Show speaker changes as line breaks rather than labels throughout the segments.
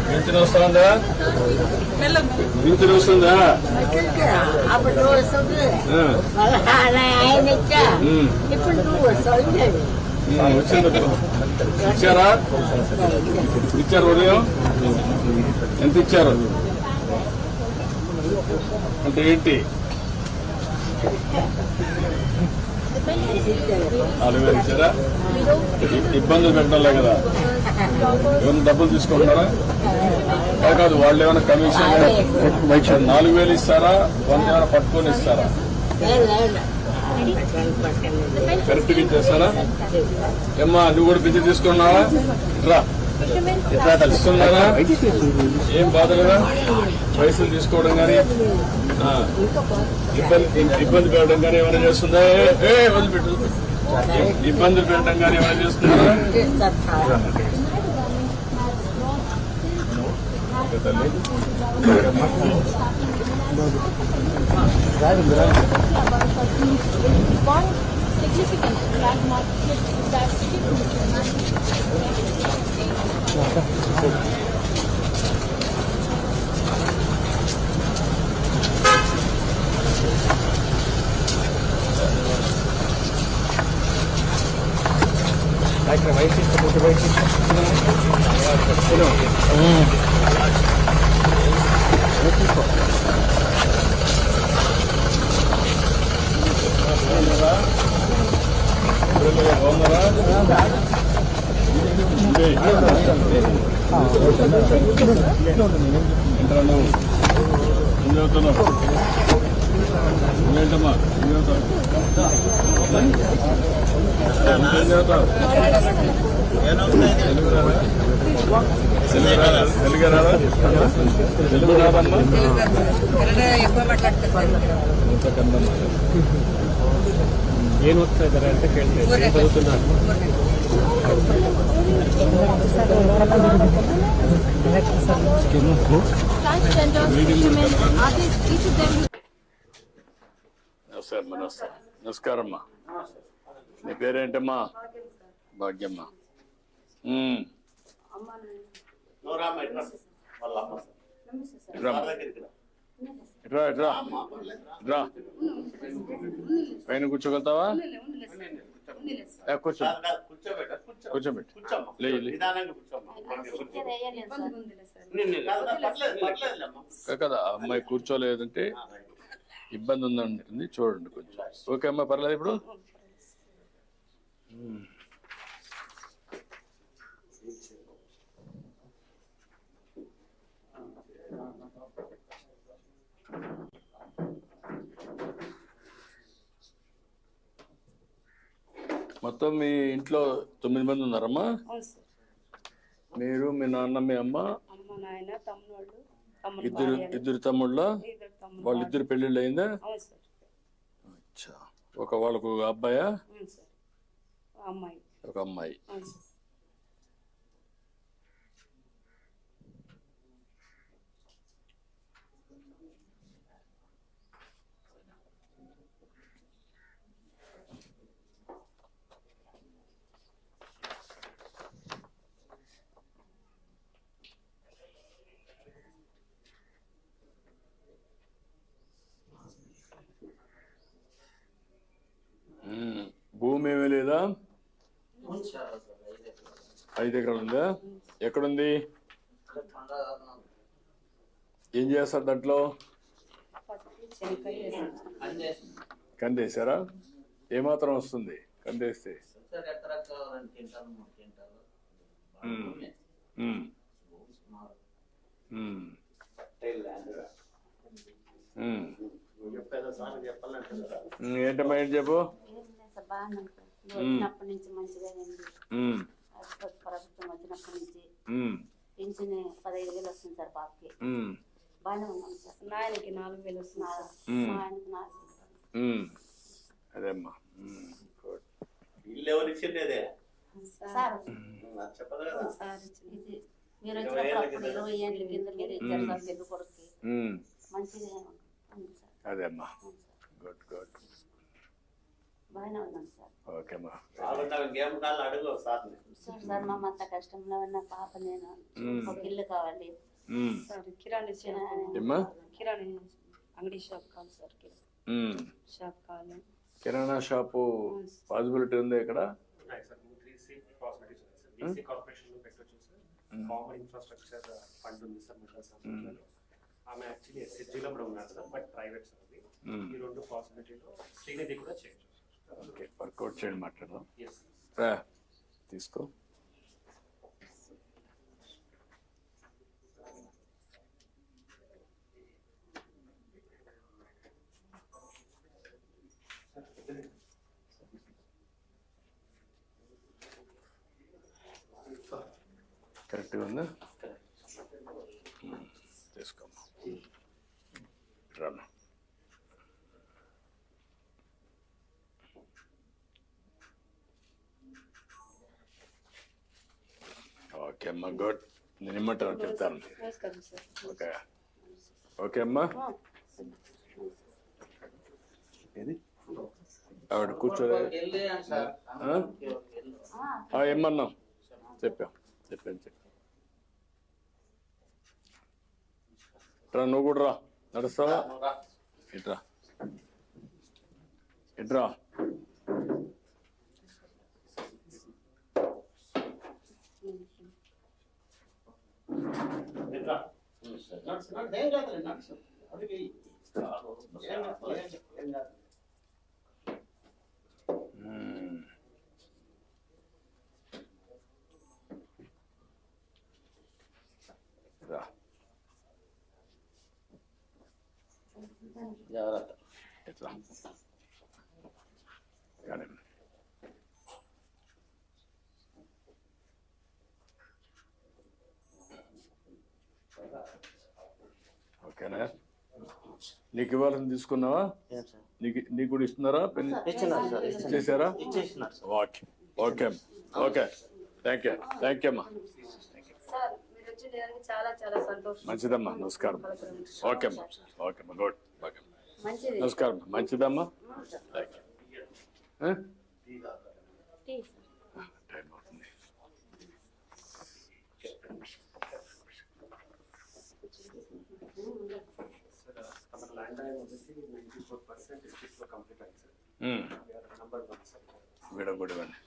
Pension వస్తుందా? Pension వస్తుందా? వచ్చింది. ఇచ్చారా? ఇచ్చారు. ఉదయం ఎంత ఇచ్చారు అంటే ఏంటి? 4,000 ఇచ్చారా? ఇబ్బందులు పెట్టడంలే కదా. ఏమైనా డబ్బులు తీసుకుంటున్నారా? కాదు, వాళ్ళు ఏమైనా కమిషన్ 4,000 ఇస్తారా? 100 ఏమైనా పట్టుకొని ఇస్తారా? కరెక్ట్ గా ఇచ్చేస్తారా? ఏమ్మా, నువ్వు కూడా పింఛన్ తీసుకున్నావా? ఇట్లా తెలుస్తున్నారా? ఏం బాధ లేదా? పైసలు తీసుకోవడం కానీ ఇబ్బంది పెట్టడం కానీ ఏమైనా చేస్తుందా? వదిలిపెట్టు. ఇబ్బందులు పెట్టడం కానీ ఏమైనా చేస్తుందా? ఏంటమ్మా తెలుగు రాదమ్మా? ఏం వస్తుంది అంటే చదువుతున్నారు. నమస్కారమ్మా. నీ పేరేంటమ్మా? భాగ్యమ్మ. ఇట్రా ఇట్రా ఇట్రా. పైన కూర్చోగలుగుతావా? కూర్చోబెట్టి కదా. అమ్మాయి కూర్చోలేదంటే ఇబ్బంది ఉందంటుంది. చూడండి కొంచెం. ఓకే అమ్మా, పర్లేదు. ఇప్పుడు మొత్తం మీ ఇంట్లో 9 మంది ఉన్నారమ్మా? మీరు, మీ నాన్న, మీ అమ్మ, ఇద్దరు తమ్ముళ్ళ? వాళ్ళిద్దరు పెళ్లిళ్ళు అయిందా? ఒక వాళ్ళకు అబ్బాయా? ఒక అమ్మాయి. భూమి ఏమీ లేదా? 5 ఎకరాలు ఉందా? ఎక్కడుంది? ఏం చేస్తారు దాంట్లో? కందేశారా? ఏమాత్రం వస్తుంది కందేస్తే? ఏంటమ్మా, ఏంటి చెప్పు.
వచ్చినప్పటి నుంచి మంచిగా ప్రభుత్వం వచ్చినప్పటి నుంచి పింఛన్ 15,000 వస్తుంది సార్. పాపకి బాగానే ఉన్నాం సార్. నాయనకి 4,000 వస్తుంది సార్. మా ఆయనకి 4,000.
అదేమ్మా.
సార్ ఇది మీరు వచ్చినప్పుడు 20 ఏళ్ళ కింద మీరు ఇచ్చారు సార్ పెద్ద కొడుకు. మంచిగా ఉంది సార్.
అదేమ్మా. Good good.
బాగానే ఉన్నాం సార్.
ఓకే అమ్మా.
సార్ మా అంత కష్టంలో ఉన్న పాప నేను ఒక ఇల్లు కావాలి సార్. కిరాణి కిరాణి అంగడి షాప్ కావాలి సార్. షాప్ కావాలి.
కిరాణా షాపు పాసిబిలిటీ ఉంది ఇక్కడ?
కామన్ ఇన్ఫ్రాస్ట్రక్చర్ ఫండ్ ఉంది సార్ మండల సంస్థలో. ఆమె యాక్చువల్లీ ఎస్ఎస్జీలో కూడా ఉన్నారు సార్, బట్ ప్రైవేట్ సార్ అది. ఈ రెండు పాసిబిలిటీలో శ్రీనిధి కూడా చేయొచ్చు.
ఓకే, వర్కౌట్ చేయండి, మాట్లాడదాం.
ఎస్
తీసుకో. కరెక్ట్గా ఉందా? తీసుకోమ్మా. రామ్మా. ఓకే అమ్మా, గుడ్. నేను ఇమ్మంటాను, చెప్తాను.
నమస్కారం సార్.
ఓకే ఓకే అమ్మా. ఏది ఆవిడ కూర్చోలే ఏమన్నాం? చెప్పాం. ఇట్రా, నువ్వు కూడా రా. నడుస్తావా? ఇట్రా. రా. ఇట్లా కానీ ఓకేనా? నీకు ఇవ్వాల్సింది తీసుకున్నావా? నీకు కూడా ఇస్తున్నారా? పెన్ చేశారా? Okay okay okay. Thank you అమ్మా.
సార్ మీరు వచ్చేదానికి చాలా చాలా సంతోషం.
మంచిదమ్మా, నమస్కారం. ఓకే అమ్మా, గుడ్. ఓకే,
మంచిది.
నమస్కారం. మంచిదమ్మా. Thank you.
Tea sir.
Time అవుతుంది.
మన ల్యాండ్ వచ్చేసి 94% డిస్ట్రిక్ట్ లో కంప్లీట్ అయింది సార్. Number 1 sir.
వీడొకటి ఇవ్వండి,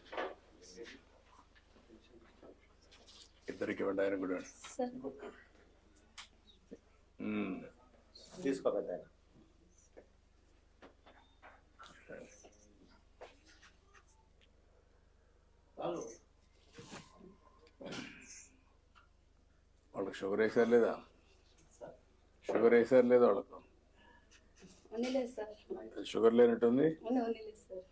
ఇద్దరికి ఇవ్వండి, ఆయన కూడా ఇవ్వండి.
తీసుకోవాలి.
వాళ్ళకి షుగర్ వేసారు లేదా? వాళ్ళకు
లేదు సార్.
షుగర్ లేనట్టుంది.
లేదు సార్.